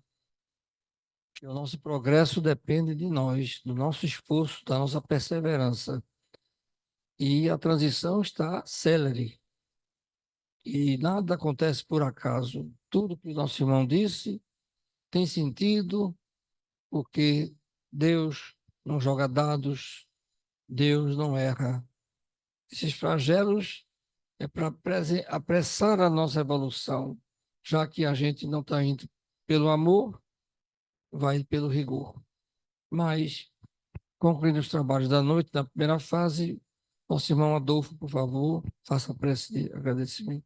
que o nosso progresso depende de nós, do nosso esforço, da nossa perseverança. E a transição está célere. E nada acontece por acaso. Tudo que o nosso irmão disse tem sentido, porque Deus não joga dados, Deus não erra. Esses flagelos é para apressar a nossa evolução, já que a gente não está indo pelo amor, vai pelo rigor. Mas, concluindo os trabalhos da noite, na primeira fase, nosso irmão Adolfo, por favor, faça a prece de agradecimento.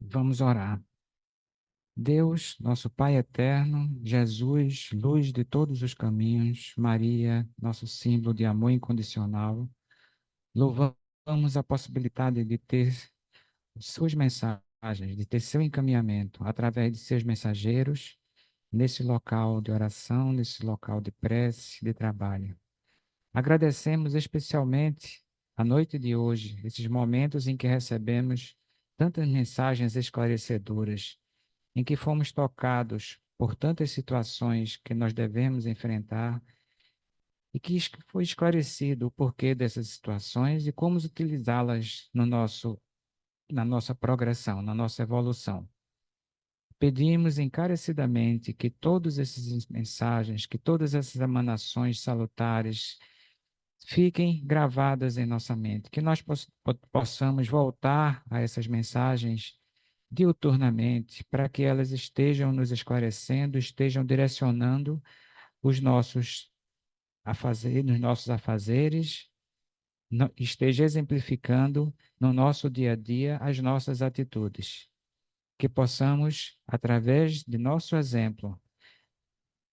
Vamos orar. Deus, nosso Pai eterno, Jesus, luz de todos os caminhos, Maria, nosso símbolo de amor incondicional, louvamos a possibilidade de ter suas mensagens, de ter seu encaminhamento através de seus mensageiros nesse local de oração, nesse local de prece, de trabalho. Agradecemos especialmente a noite de hoje, esses momentos em que recebemos tantas mensagens esclarecedoras, em que fomos tocados por tantas situações que nós devemos enfrentar e que foi esclarecido o porquê dessas situações e como utilizá-las na nossa progressão, na nossa evolução. Pedimos encarecidamente que todas essas mensagens, que todas essas emanações salutares fiquem gravadas em nossa mente, que nós possamos voltar a essas mensagens diuturnamente, para que elas estejam nos esclarecendo, estejam direcionando os nossos nos nossos afazeres, esteja exemplificando no nosso dia a dia as nossas atitudes. Que possamos, através de nosso exemplo,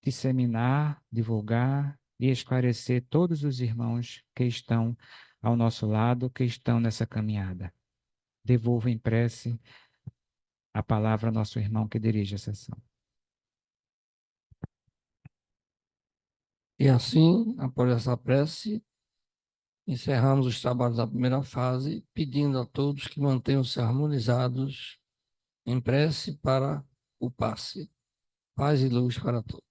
disseminar, divulgar e esclarecer todos os irmãos que estão ao nosso lado, que estão nessa caminhada. Devolvo em prece a palavra ao nosso irmão que dirige a sessão. E assim, após essa prece, encerramos os trabalhos da primeira fase, pedindo a todos que mantenham-se harmonizados em prece para o passe. Paz e luz para todos.